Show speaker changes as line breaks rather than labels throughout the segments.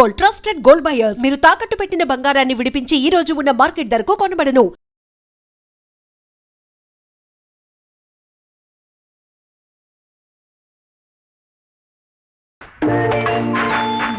Gold, trusted gold buyers. మీరు తాకట్టు పెట్టిన బంగారాన్ని విడిపించి ఈ రోజు ఉన్న మార్కెట్ ధరకు కొనబడను.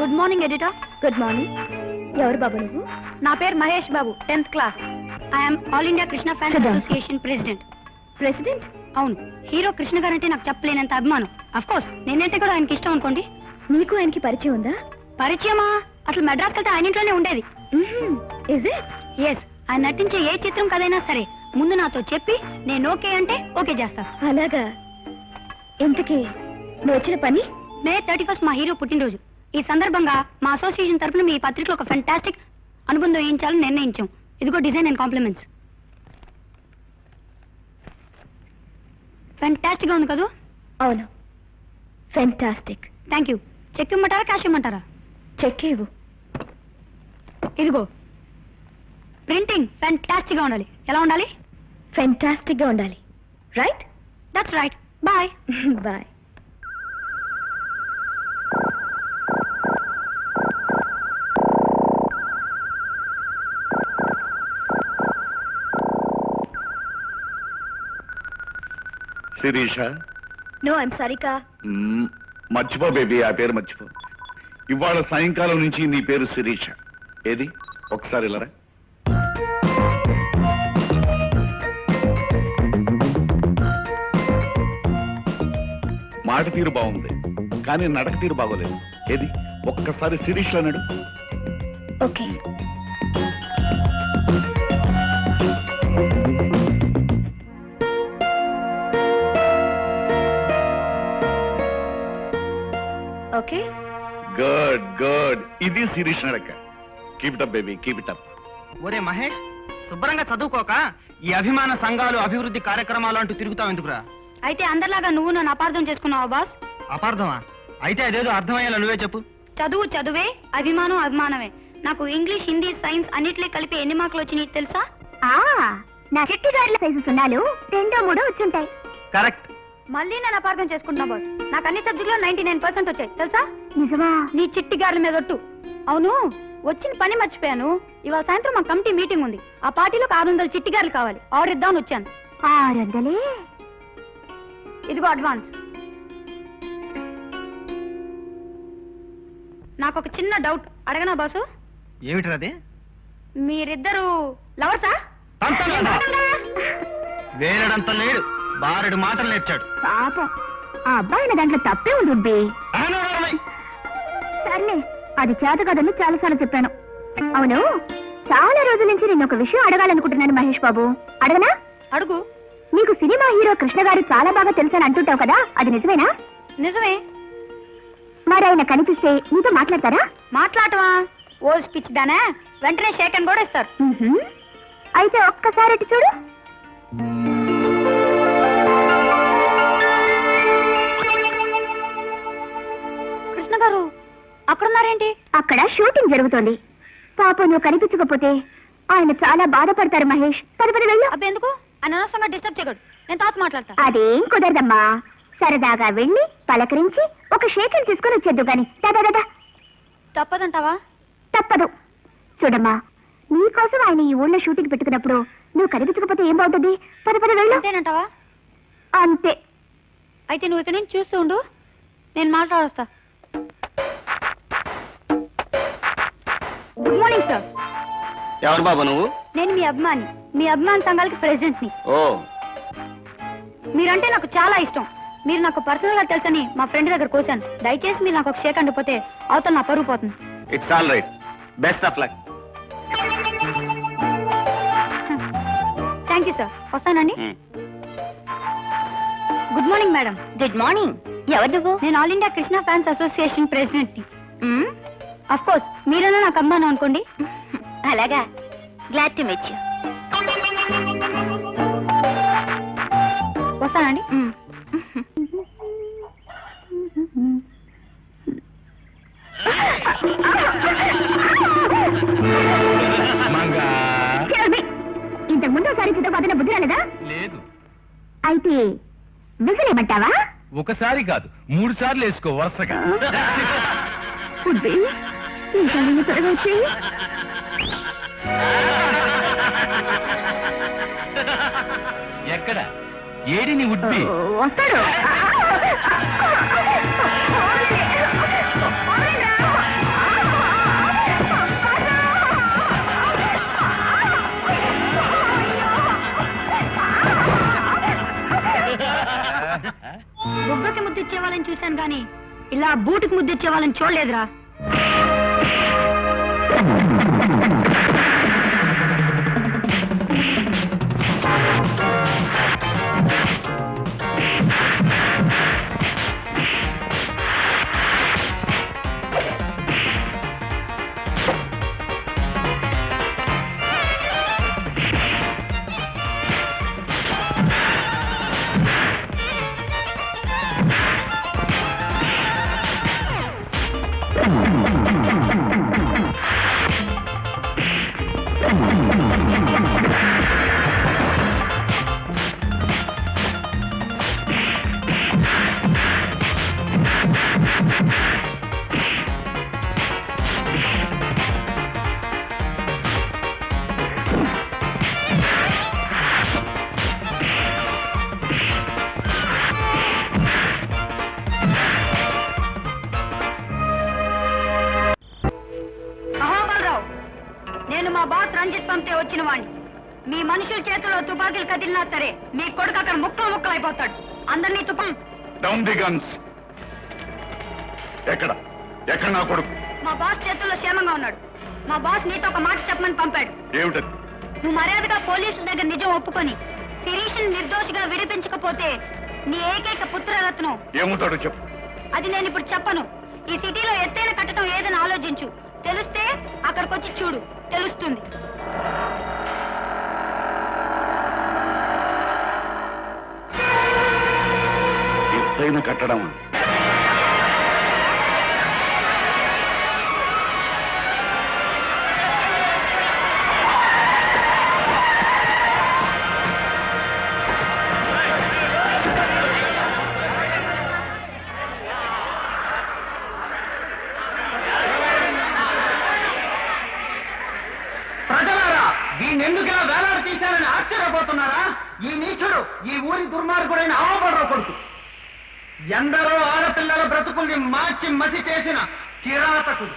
Good morning editor. Good morning. ఎవరు బాబు నువ్వు? నా పేరు Mahesh Babu, 10th class. I'm all India Krishna fans association president. President? అవును. హీరో కృష్ణ గారంటే నాకు చెప్పలేనంత అభిమానం. అఫ్ కోర్స్ నేనంటే కూడా ఆయనకి ఇష్టం అనుకోండి. మీకు ఆయనకి పరిచయం ఉందా? పరిచయమా? అసలు మెడ్రాస్ వెళ్తే ఆయన ఇంట్లోనే ఉండేది. ఎస్. ఆయన నటించే ఏ చిత్రం కదైనా సరే ముందు నాతో చెప్పి నేను ఓకే అంటే ఓకే చేస్తా. అలాగా. ఇంతకీ నువ్వు వచ్చిన పని? మే 31 మా హీరో పుట్టినరోజు. ఈ సందర్భంగా మా అసోసియేషన్ తరఫున మీ పత్రికలో ఒక ఫెంటాస్టిక్ అనుబంధం వేయించాలని నిర్ణయించాం. ఇదిగో డిజైన్ అండ్ కాంప్లిమెంట్స్. ఫెంటాస్టిక్ గా ఉంది కదా? అవును, ఫెంటాస్టిక్. Thank you. చెక్ ఇమ్మంటారా, క్యాష్ ఇమ్మంటారా? చెక్ ఇవ్వు. ఇదిగో. ప్రింటింగ్ ఫెంటాస్టిక్ గా ఉండాలి. ఎలా ఉండాలి? ఫెంటాస్టిక్ గా ఉండాలి. Right? That's right. Bye. Bye.
Shirisha?
No, I'm Sarika.
మర్చిపో బేబీ, ఆ పేరు మర్చిపో. ఇవాళ సాయంకాలం నుంచి నీ పేరు శిరీష. ఏది ఒకసారి ఇలారా. మాట తీరు బాగుంది, కానీ నడక తీరు బాగోలేదు. ఏది ఒక్కసారి శిరీష్ అన్నాడు.
ఓకే. ఓకే.
Good good. ఇది శిరీష్ నడక. Keep it up baby, keep it up.
ఒరే మహేష్, శుభ్రంగా చదువుకోక ఈ అభిమాన సంఘాలు, అభివృద్ధి కార్యక్రమాలు అంటూ తిరుగుతావు ఎందుకురా?
అయితే అందరిలాగా నువ్వు నన్ను అపార్థం చేసుకున్నావా బాస్?
అపార్థమా? అయితే అదేదో అర్థమయ్యేలా నువ్వే చెప్పు.
చదువు చదువే, అభిమానం అభిమానమే. నాకు ఇంగ్లీష్, హిందీ, సైన్స్ అన్నిట్లో కలిపి ఎన్ని మార్కులు వచ్చినాయి తెలుసా? నా చెట్టి గారిల సైజు సున్నాలు 2, 3 వచ్చుంటాయి.
కరెక్ట్.
మళ్ళీ నేను అపార్థం చేసుకుంటున్నా బాస్. నాకు అన్ని సబ్జెక్టులో 99% వచ్చాయి తెలుసా? నిజమా? నీ చిట్టి గారిల మీద ఒట్టు. అవును, వచ్చిన పని మర్చిపోయాను. ఇవాళ సాయంత్రం మా కమిటీ మీటింగ్ ఉంది. ఆ పార్టీలో 600 చిట్టి గారులు కావాలి. ఆర్డర్ ఇద్దామని వచ్చాను. 600? ఇదిగో అడ్వాన్స్. నాకు ఒక చిన్న డౌట్, అడగనా బాసు?
ఏమిటది?
మీరిద్దరు లవర్సా?
వేరడంత లేడు, బారెడు మాటలు నేర్చాడు.
పాపం, ఆ అబ్బాయి దాంట్లో తప్పే ఉంది. సర్లే, అది చేత కదని చాలాసార్లు చెప్పాను. అవును, చాలా రోజుల నుంచి నేను ఒక విషయం అడగాలనుకుంటున్నాను మహేష్ బాబు. అడగనా? అడుగు. నీకు సినిమా హీరో కృష్ణ గారు చాలా బాగా తెలుసని అంటుంటావు కదా, అది నిజమేనా? నిజమే. మరి ఆయన కనిపిస్తే నీతో మాట్లాడతారా? మాట్లాడటమా? ఓ స్పీచ్ దానా, వెంటనే షేక్ అని కూడా ఇస్తారు. అయితే ఒక్కసారి అటు చూడు. కృష్ణ గారు అక్కడున్నారేంటి? అక్కడ షూటింగ్ జరుగుతోంది. పాపం నువ్వు కనిపించకపోతే ఆయన చాలా బాధపడతారు మహేష్. పది వెళ్ళు. అబ్బెందుకు? ఆయన అనవసరంగా డిస్టర్బ్ చేయకూడదు. నేను తాత మాట్లాడతా. అదేం కుదరదమ్మా. సరదాగా వెళ్ళి పలకరించి ఒక షేకిల్ తీసుకొని వచ్చేద్దు గాని. దాదా తప్పదంటావా? తప్పదు. చూడమ్మా, నీకోసం ఆయన ఈ ఊళ్ళో షూటింగ్ పెట్టుకున్నప్పుడు నువ్వు కనిపించకపోతే ఏం బాగుంటుంది? పద వెళ్ళు. అంతేనంటావా? అంతే. అయితే నువ్వు ఇక్కడ నుంచి చూస్తూ ఉండు, నేను మాట్లాడొస్తా. Good morning sir.
ఎవరు బాబు నువ్వు?
నేను మీ అభిమాని, మీ అభిమాన సంఘాలకి ప్రెసిడెంట్ ని.
ఓ,
మీరంటే నాకు చాలా ఇష్టం. మీరు నాకు పర్సనల్ గా తెలుసని మా ఫ్రెండ్ దగ్గర కోసాను. దయచేసి మీరు నాకు ఒక షేక్ అండిపోతే అవతల నా పరువు పోతుంది.
It's all right. Best of luck.
Thank you sir. వస్తానండి. Good morning madam. Good morning. ఎవరు నువ్వు? నేను all India Krishna fans association president ని. అఫ్ కోర్స్ మీరన్నా నాకు అమ్మాను అనుకోండి. అలాగా, గ్లాడ్ టు మీట్ యు. వస్తానండి. ఇంతకు ముందు ఒకసారి చిత్తపాదన బుద్ధి రాలేదా?
లేదు.
అయితే విసిలేమంటావా?
ఒకసారి కాదు, 3 సార్లు వేసుకో వరుసగా.
ఇంకా త్వరగా వచ్చేయి.
ఎక్కడ ఏడిని ఉడ్బి
వస్తాడు. బుగ్గకి ముద్దిచ్చే వాళ్ళని చూశాను గాని ఇలా బూటుకి ముద్దిచ్చే వాళ్ళని చూడలేదురా. నేను మా బాస్ రంజిత్ పంపితే వచ్చిన వాణ్ణి. మీ మనుషుల చేతిలో తుపాకీలు కదిలినా సరే మీ కొడుకు అక్కడ ముక్కలు ముక్కలు అయిపోతాడు. అందరినీ
డౌన్ ది గన్స్. ఎక్కడ ఎక్కడ నా కొడుకు?
మా బాస్ చేతుల్లో క్షేమంగా ఉన్నాడు. మా బాస్ నీతో ఒక మాట చెప్పమని పంపాడు.
ఏమిటది?
నువ్వు మర్యాదగా పోలీసుల దగ్గర నిజం ఒప్పుకొని శిరీష్ నిర్దోషిగా విడిపించకపోతే నీ ఏకైక పుత్రరత్నం
ఏముతాడో చెప్పు.
అది నేను ఇప్పుడు చెప్పను. ఈ సిటీలో ఎత్తైన కట్టడం ఏదని ఆలోచించు. తెలిస్తే అక్కడికొచ్చి చూడు, తెలుస్తుంది.
ఎత్తైన కట్టడం
ఎందుకు ఇలా వేలాడు తీశారని ఆశ్చర్యపోతున్నారా? ఈ నీచుడు ఈ ఊరి దుర్మార్గుడైన అహోబలరావు కొడుకు. ఎందరో ఆడపిల్లల బ్రతుకుల్ని మార్చి మసి చేసిన కిరాతకుడు.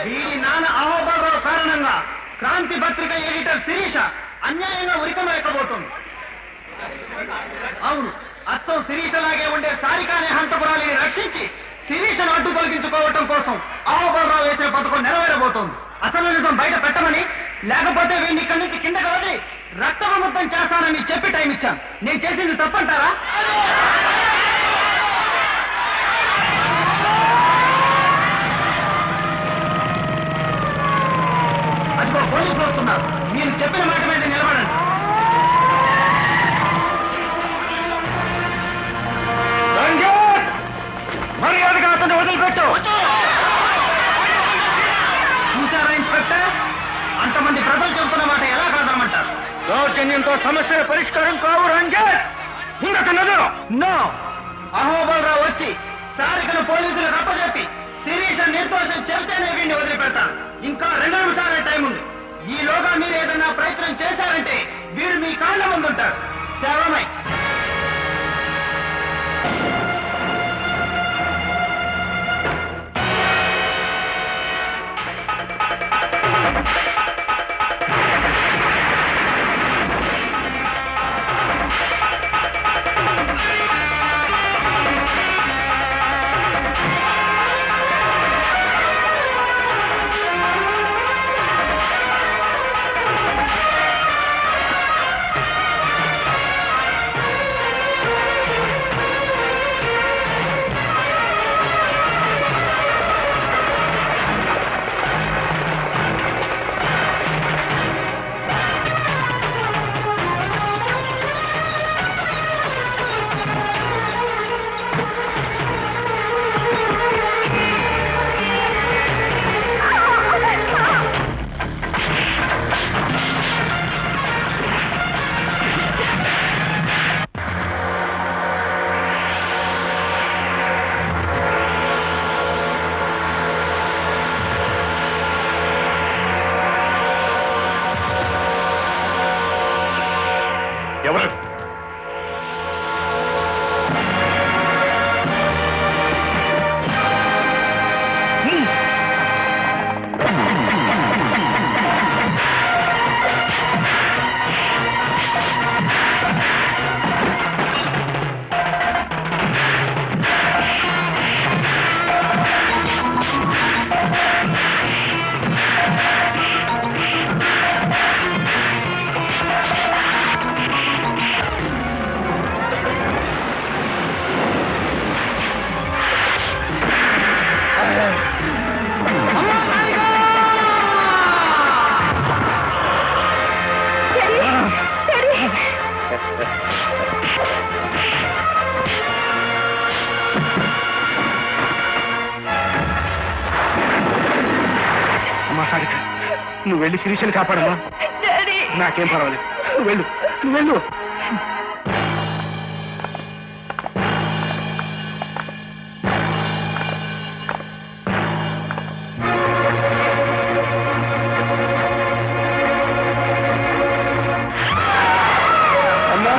వీడి నాన్న అహోబలరావు కారణంగా క్రాంతి పత్రిక ఎడిటర్ శిరీష అన్యాయంగా ఉరికమేయకపోతుంది. అవును, అచ్చం శిరీషలాగే ఉండే సారికానే హంతపురాలిని రక్షించి శిరీషను అడ్డు తొలగించుకోవటం కోసం అహోబలరావు వేసిన పథకం నెరవేరబోతోంది. అసలు నిజం బయట పెట్టమని, లేకపోతే వీడిని ఇక్కడి నుంచి కిందకి వదిలి రక్తవిముక్తం చేస్తానని చెప్పి టైం ఇచ్చాను. నేను చేసింది తప్పంటారా? అదిగో పోలీసులు వస్తున్నారు. మీరు చెప్పిన మాట మీద నిలబడండి. మర్యాదగా అతను వదిలిపెట్టు. చూసారా ఇన్స్పెక్టర్, అంతమంది ప్రజలు చెబుతున్న మాట ఎలా కాదనమంటారు? దౌర్జన్యంతో సమస్యల పరిష్కారం కావు రంజిత్. నో, అహోబలరావు వచ్చి సారికను పోలీసులకు అప్పచెప్పి శిరీష నిర్దోషం చెబితేనే వీడిని వదిలిపెడతాను. ఇంకా 2 నిమిషాలే టైం ఉంది. ఈలోగా మీరు ఏదైనా ప్రయత్నం చేశారంటే వీడు మీ కాళ్ళ ముందుంటాడు. శవమై నువ్వు వెళ్ళి శిరీషని కాపాడమ్మా.
డాడీ
నాకేం పర్వాలేదు, నువ్వు వెళ్ళు, నువ్వు వెళ్ళు. అమ్మా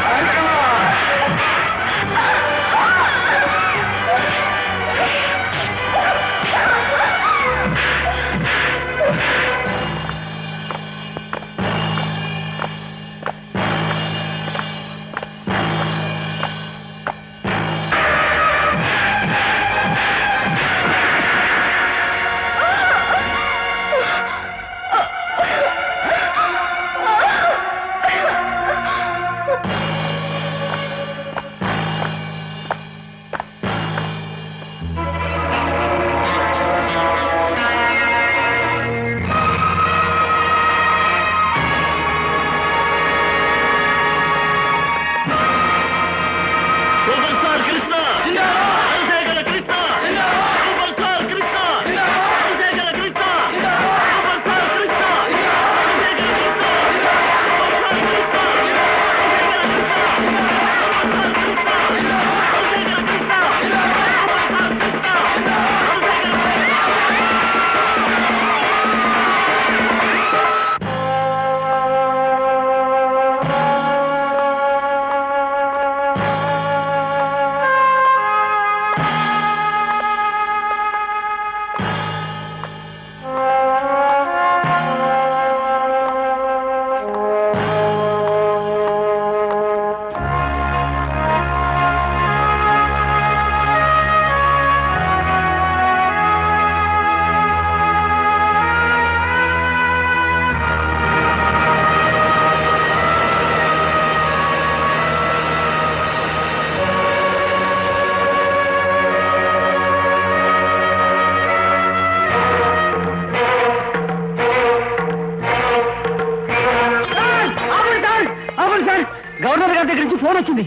గవర్నర్ గారి దగ్గర నుంచి ఫోన్ వచ్చింది.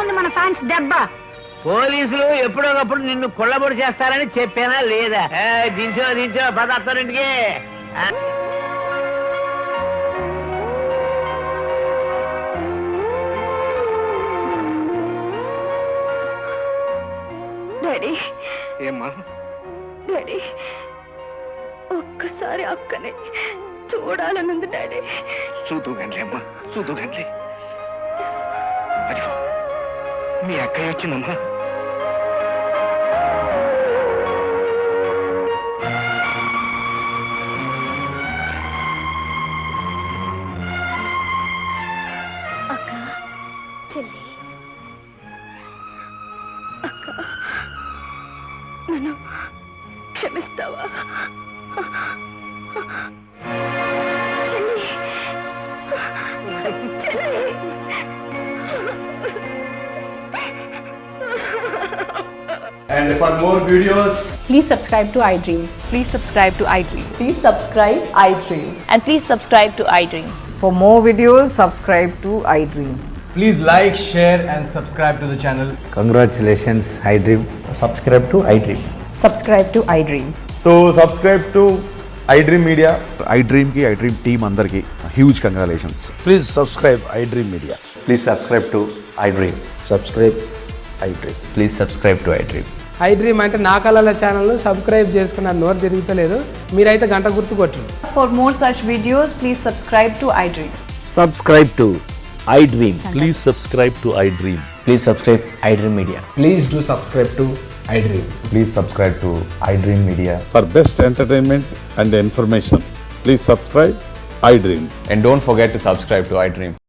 ఉంది మన ఫ్యాన్స్ దెబ్బ.
పోలీసులు ఎప్పుడోకప్పుడు నిన్ను కొల్లబొడి చేస్తారని చెప్పానా లేదా? దించో పద అత్తారింటికి.
డాడీ
ఏమ్మా?
డాడీ ఒక్కసారి అక్కని చూడాలనుంది డాడీ.
చూదుగండి అమ్మా, చూదుగండి. అదిగో మీ అక్కయ్య వచ్చిందమ్మా.
అక్క చెల్లి అక్క నన్ను క్షమిస్తావా?
And for more videos,
Please subscribe to iDream.
Please subscribe to iDream.
Please subscribe iDream.
And please subscribe to iDream.
For more videos, subscribe to iDream.
please like, share, and subscribe to the channel.
Congratulations, iDream. Subscribe to iDream.
Subscribe to iDream.
So subscribe to iDream Media.
iDream ki iDream team andarki huge congratulations.
Please subscribe iDream Media.
Please subscribe to iDream.
Subscribe iDream.
Please subscribe to iDream.
iDream అంటే నా కళల channel subscribe చేసుకున్న నోరు తిరుగుతలేదు. మీరైతే గంట గుర్తు కొట్టండి.
For more such videos, please subscribe to iDream.
Subscribe to iDream.
Please subscribe to iDream.
Please subscribe iDream Media.
Please do subscribe to iDream.
Please subscribe to iDream Media.
For best entertainment and information, please subscribe iDream.
And don't forget to subscribe to iDream.